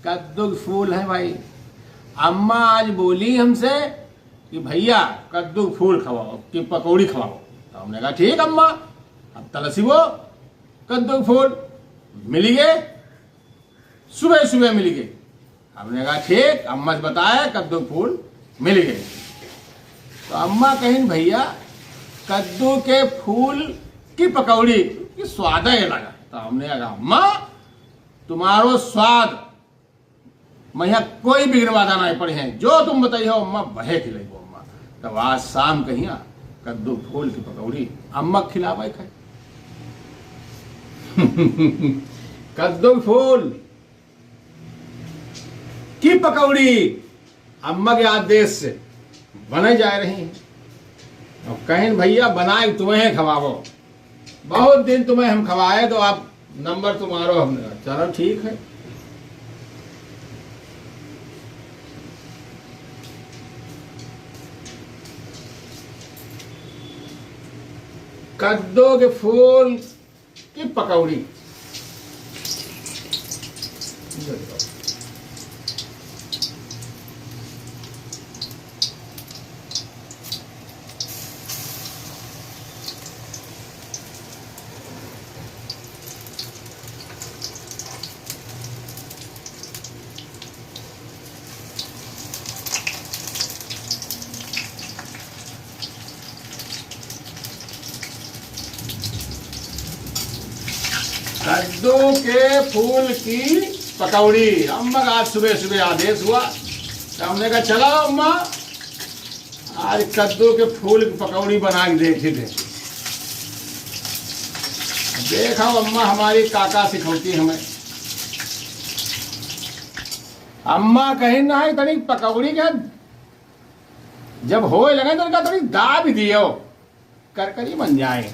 कद्दू के फूल है भाई। अम्मा आज बोली हमसे कि भैया कद्दू के फूल खवाओ कि पकौड़ी खवाओ। तो हमने कहा ठीक अम्मा, अब तलसी वो कद्दू के फूल मिल गए, सुबह सुबह मिल गए। हमने कहा ठीक, अम्मा से बताया कद्दू के फूल मिल गए। तो अम्मा कहीं भैया कद्दू के फूल की पकौड़ी की स्वाद ही लगा। तो हमने कहा अम्मा तुम्हारो स्वाद मैं कोई बिगड़वादा नहीं पड़े हैं, जो तुम बताइए अम्मा बहे खिलाई अम्मा। तब आज शाम कहिया कद्दू फूल की पकौड़ी अम्मा खिलावा खाए। कद्दू फूल की पकौड़ी अम्मा के आदेश से बने जा रही है। और कहीं भैया बनाए तुम्हें खवाओ, बहुत दिन तुम्हें हम खवाए तो आप नंबर तुम्हारो हमने। चलो ठीक है। कद्दू के फूल की पकौड़ी कद्दू के फूल की पकौड़ी अम्मा का आज सुबह सुबह आदेश हुआ। तो हमने कहा चलो अम्मा आज कद्दू के फूल की पकौड़ी बना के देखे थे। देखा अम्मा हमारी काका सिखौती हमें। अम्मा कहीं ना है तनी पकौड़ी क्या जब हो लगे तो थोड़ी दाब दियो करकरी बन जाए।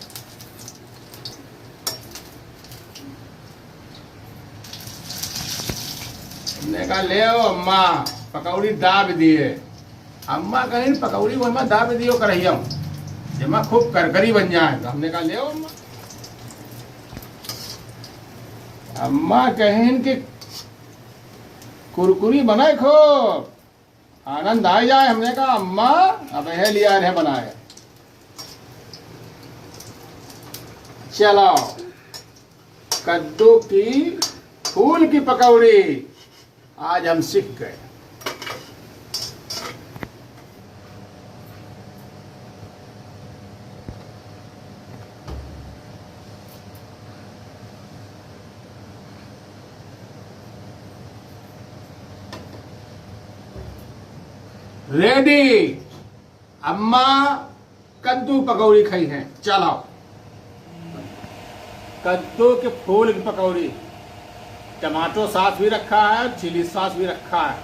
हमने कहा ले आओ अम्मा पकौड़ी दाब दिए। अम्मा कहीं पकौड़ी वो अम्मा दाब दियो करहिया जमा खूब करकरी बन जाए। तो हमने कहा ले आओ अम्मा। अम्मा कहीं कि कुरकुरी बनाए खूब आनंद आ जाए। हमने कहा अम्मा अब यह लिया है बनाए। चलो कद्दू की फूल की पकौड़ी आज हम सीख गए। रेडी अम्मा कद्दू पकौड़ी खाई है। चलो कद्दू के फूल की पकौड़ी, टमाटो सॉस भी रखा है, चिली सॉस भी रखा है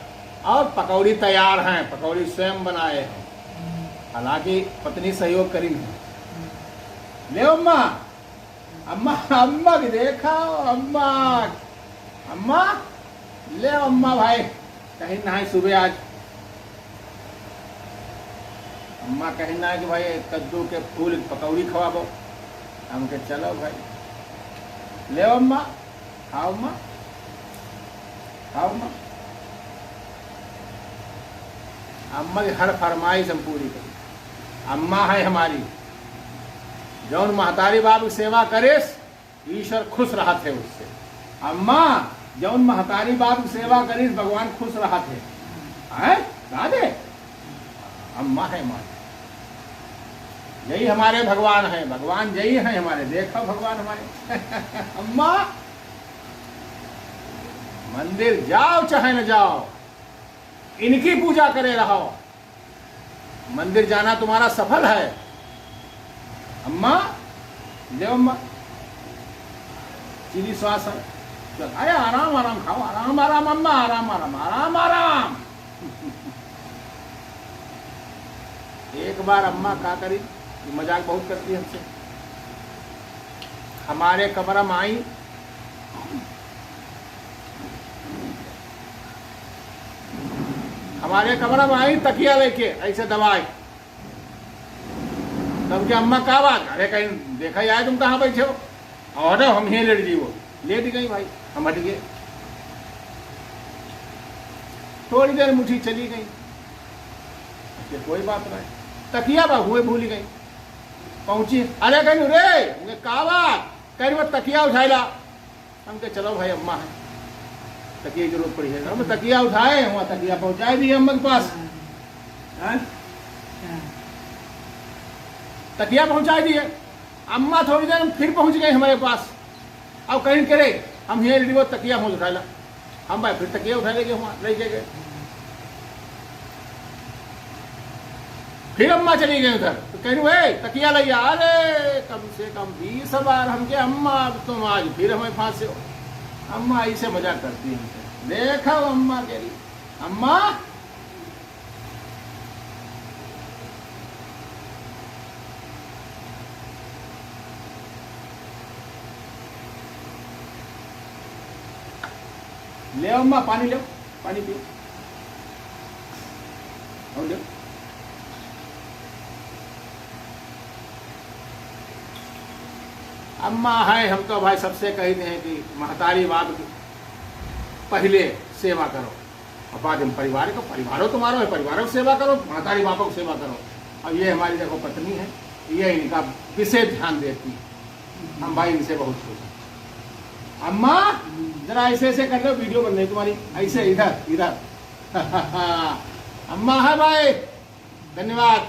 और पकौड़ी तैयार हैं। पकौड़ी स्वयं बनाए हैं, हालांकि पत्नी सहयोग करी है। ले अम्मा अम्मा अम्मा की देखा अम्मा अम्मा ले अम्मा भाई कहीं ना है सुबह आज अम्मा कहीं ना है कि भाई कद्दू के फूल की पकौड़ी खवाबो। हम के चलो भाई ले अम्मा खाओ अम्मा खाओ अम्मा। अम्मा की हर फरमाइश हम पूरी करी। अम्मा है हमारी जौन महतारी बाबू की सेवा करे ईश्वर खुश रहा थे उससे। अम्मा जौन महतारी बाबू की सेवा करी भगवान खुश रहा थे। हैं राधे अम्मा है हमारी, यही हमारे भगवान है। भगवान यही है हमारे। देखो भगवान हमारे अम्मा मंदिर जाओ चाहे न जाओ इनकी पूजा करे रहो, मंदिर जाना तुम्हारा सफल है। अम्मा ले अम्मा चिली सॉस है। चल अरे आराम आराम खाओ, आराम आराम अम्मा आराम आराम आराम आराम। एक बार अम्मा क्या करी, मजाक बहुत करती है हमसे। हमारे कमरा में आई, हमारे कमरा में आई तकिया लेके ऐसे दबाई। तब क्या अम्मा क्या बात, अरे कहीं देखा जाए तुम कहाँ बैठे हो और हम ही लेट जी वो लेट गई भाई, हम हट गए। थोड़ी देर मुठी चली गई, फिर कोई बात नहीं, तकिया बा हुए भूल गई। पहुंची, अरे कहू रे का बात, कह वो तकिया उठाएला। हम कहे चलो भाई अम्मा है, तकिया की जरूरत पड़ी है। हम तकिया उठाए, वहाँ तकिया पहुंचाए दिए अम्मा के पास। तकिया पहुंचा दिए। अम्मा थोड़ी देर फिर पहुंच गए हमारे पास। अब कहीं करे हम हियर वो तकिया पहुंच उठाला, हम भाई फिर तकिया उठा लेके वहाँ ले गए। फिर अम्मा चली गई उधर, तो कह रही तकिया ले आ। अरे कम से कम 20 बार हम के अम्मा अब तुम आज फिर हमें फांसे हो। अम्मा ऐसे मजाक करती है हमसे। देखा अम्मा कह रही, अम्मा ले अम्मा पानी लो, पानी पियो और लो। अम्मा है, हम तो भाई सबसे कहते हैं कि महतारी बाप की पहले सेवा करो और बाद में परिवार को, परिवारों तुम्हारो है, परिवारों की सेवा करो, महतारी बापों की सेवा करो। अब ये हमारी देखो पत्नी है, ये इनका विशेष ध्यान देती है। हम भाई इनसे बहुत खुश हैं। अम्मा जरा ऐसे ऐसे कर लो, वीडियो बन रही तुम्हारी, ऐसे इधर इधर। अम्मा है भाई, धन्यवाद।